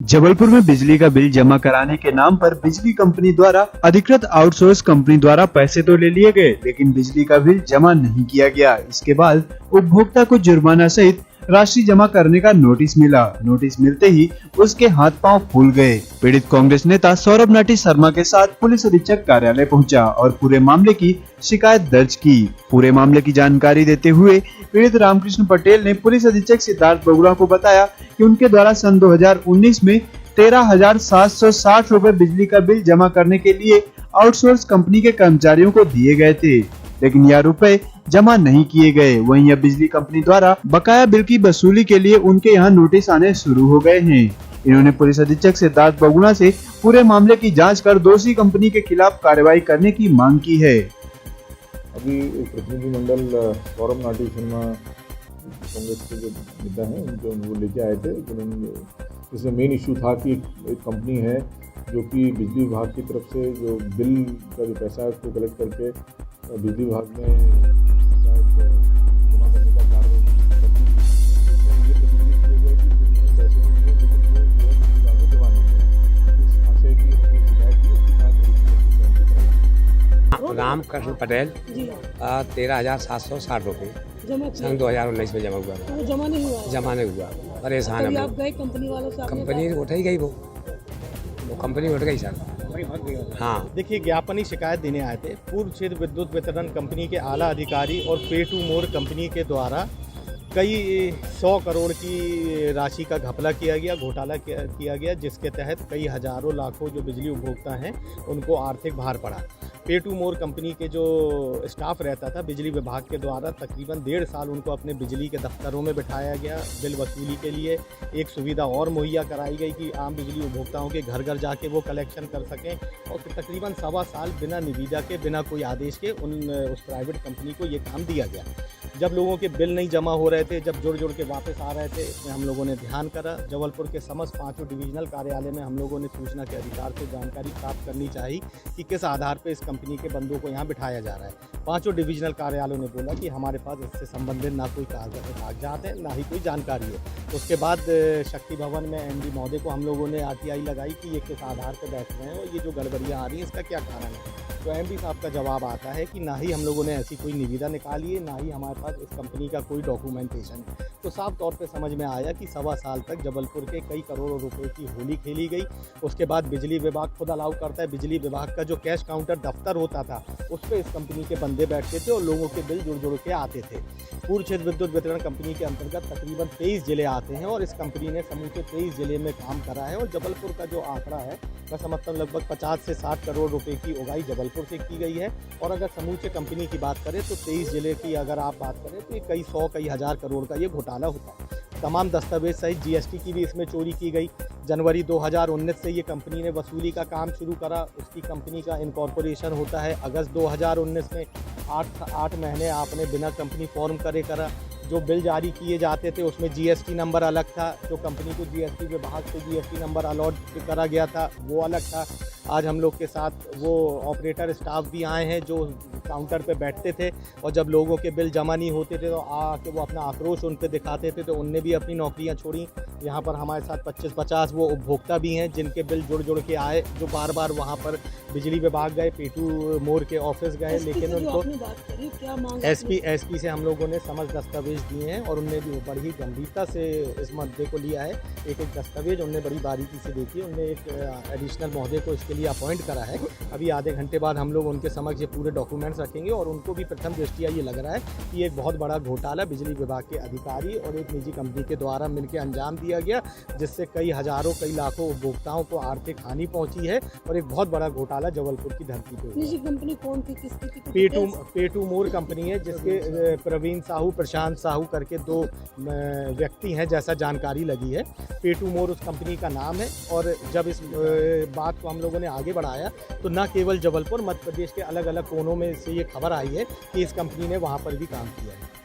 जबलपुर में बिजली का बिल जमा कराने के नाम पर बिजली कंपनी द्वारा अधिकृत आउटसोर्स कंपनी द्वारा पैसे तो ले लिए गए, लेकिन बिजली का बिल जमा नहीं किया गया। इसके बाद उपभोक्ता को जुर्माना सहित राशि जमा करने का नोटिस मिला। नोटिस मिलते ही उसके हाथ पांव फूल गए। पीड़ित कांग्रेस नेता सौरभ नाटी शर्मा के साथ पुलिस अधीक्षक कार्यालय पहुंचा और पूरे मामले की शिकायत दर्ज की। पूरे मामले की जानकारी देते हुए पीड़ित रामकृष्ण पटेल ने पुलिस अधीक्षक सिद्धार्थ बगुड़ा को बताया कि उनके द्वारा सन 2019 में 13,760 रुपए बिजली का बिल जमा करने के लिए आउटसोर्स कंपनी के कर्मचारियों को दिए गए थे, लेकिन यह रुपए जमा नहीं किए गए। वहीं अब बिजली कंपनी द्वारा बकाया बिल की वसूली के लिए उनके यहाँ नोटिस आने शुरू हो गए हैं। इन्होंने पुलिस अधीक्षक सिद्धार्थ बगुड़ा से पूरे मामले की जांच कर दोषी कंपनी के खिलाफ कार्रवाई करने की मांग की है। अभी एक प्रतिनिधिमंडल सौरभ नाटी शर्मा कांग्रेस के जो नेता हैं उनको वो लेके आए थे। इसमें मेन इशू था कि एक कंपनी है जो कि बिजली विभाग की तरफ से जो बिल का जो पैसा है उसको कलेक्ट करके बिजली विभाग में शायद जमा करने का कार्य ये प्रतिनिधि किया गया कि उन्होंने पैसे तो दिए लेकिन वो जो है बिजली विभाग में जमा नहीं किया। इस आशय की हमने शिकायत की, उसके बाद रामकृष्ण पटेल 13,760 रुपये सन 2019 में जमा हुआ। तो जमा नहीं हुआ? जमा नहीं हुआ, परेशान है। आप गए कंपनी वालों से? कंपनी उठ ही गई, वो कंपनी उठ गई सर। हाँ, देखिए, ज्ञापनी शिकायत देने आए थे। पूर्व क्षेत्र विद्युत वितरण कंपनी के आला अधिकारी और पे टू मोर कंपनी के द्वारा कई 100 करोड़ की राशि का घपला किया गया, घोटाला किया गया, जिसके तहत कई हजारों लाखों जो बिजली उपभोक्ता हैं उनको आर्थिक भार पड़ा। पे टू मोर कंपनी के जो स्टाफ रहता था बिजली विभाग के द्वारा तकरीबन 1.5 साल उनको अपने बिजली के दफ्तरों में बिठाया गया। बिल वसूली के लिए एक सुविधा और मुहैया कराई गई कि आम बिजली उपभोक्ताओं के घर घर जाके वो कलेक्शन कर सकें, और फिर तकरीबन 1.25 साल बिना निविदा के, बिना कोई आदेश के उस प्राइवेट कंपनी को ये काम दिया गया। जब लोगों के बिल नहीं जमा हो रहे थे, जब जुड़ के वापस आ रहे थे, इसमें हम लोगों ने ध्यान करा। जबलपुर के समस्त 5 डिवीजनल कार्यालय में हम लोगों ने सूचना के अधिकार से जानकारी प्राप्त करनी चाहिए कि किस आधार पर इस कंपनी के बंदों को यहाँ बिठाया जा रहा है। 5 डिवीजनल कार्यालयों ने बोला कि हमारे पास इससे संबंधित ना कोई कागजात है, ना ही कोई जानकारी है। उसके बाद शक्ति भवन में एमडी महोदय को हम लोगों ने आरटीआई लगाई कि ये किस आधार पर बैठ रहे हैं और ये जो गड़बड़ियाँ आ रही हैं इसका क्या कारण है। तो एमडी साहब का जवाब आता है कि ना ही हम लोगों ने ऐसी कोई निविदा निकाली है, ना ही हमारे पास इस कंपनी का कोई डॉक्यूमेंटेशन है। तो साफ तौर पे समझ में आया कि 1.25 साल तक जबलपुर के कई करोड़ों रुपए की होली खेली गई। उसके बाद बिजली विभाग खुद अलाउ करता है, बिजली विभाग का जो कैश काउंटर दफ्तर होता था उस पर इस कंपनी के बंदे बैठते थे और लोगों के बिल जुड़ के आते थे। पूर्व क्षेत्र विद्युत वितरण कंपनी के अंतर्गत तकरीबन 23 जिले आते हैं और इस कंपनी ने समूचे 23 जिले में काम करा है। और जबलपुर का जो आंकड़ा है वह समर्थन लगभग 50 से 60 करोड़ रुपए की उगाई जबलपुर से की गई है। और अगर समूचे कंपनी की बात करें तो 23 जिले की अगर आप बात करें तो ये कई 100 कई हज़ार करोड़ का ये घोटाला होता है। तमाम दस्तावेज सहित जीएसटी की भी इसमें चोरी की गई। जनवरी 2019 से ये कंपनी ने वसूली का काम शुरू करा। उसकी कंपनी का इनकॉर्पोरेशन होता है अगस्त 2019 में। 8 महीने आपने बिना कंपनी फॉर्म करा। जो बिल जारी किए जाते थे उसमें जीएसटी नंबर अलग था, जो कंपनी को जीएसटी विभाग से जीएसटी नंबर अलॉट करा गया था वो अलग था। आज हम लोग के साथ वो ऑपरेटर स्टाफ भी आए हैं जो काउंटर पे बैठते थे और जब लोगों के बिल जमा नहीं होते थे तो आके वो अपना आक्रोश उन पे दिखाते थे, तो उनने भी अपनी नौकरियां छोड़ी। यहाँ पर हमारे साथ 25-50 वो उपभोक्ता भी हैं जिनके बिल जुड़ के आए, जो बार बार वहाँ पर बिजली विभाग गए, पे टू मोर के ऑफिस गए, लेकिन उनको एसपी से हम लोगों ने समझ दस्तावेज दिए हैं और उनने भी बड़ी गंभीरता से इस मुद्दे को लिया है। एक दस्तावेज उनने बड़ी बारीकी से देखी। उनने एक एडिशनल महोदय को इसके लिए अपॉइंट करा है। अभी आधे घंटे बाद हम लोग उनके समक्ष ये पूरे डॉक्यूमेंट्स रखेंगे और उनको भी प्रथम दृष्टिया ये लग रहा है कि एक बहुत बड़ा घोटाला बिजली विभाग के अधिकारी और एक निजी कंपनी के द्वारा मिलकर अंजाम दिया गया, जिससे कई हजारों कई लाखों उपभोक्ताओं को आर्थिक हानि पहुंची है और एक बहुत बड़ा घोटाला जबलपुर की धरती पे। निजी कंपनी कौन थी, किसकी थी? पे टू मोर कंपनी है, जिसके प्रवीण साहू, प्रशांत साहू करके 2 व्यक्ति हैं जैसा जानकारी लगी है। पे टू मोर उस कंपनी का नाम है। और जब इस बात को हम लोगों ने आगे बढ़ाया तो न केवल जबलपुर, मध्य प्रदेश के अलग अलग कोनों में से ये खबर आई है कि इस कंपनी ने वहाँ पर भी काम किया है।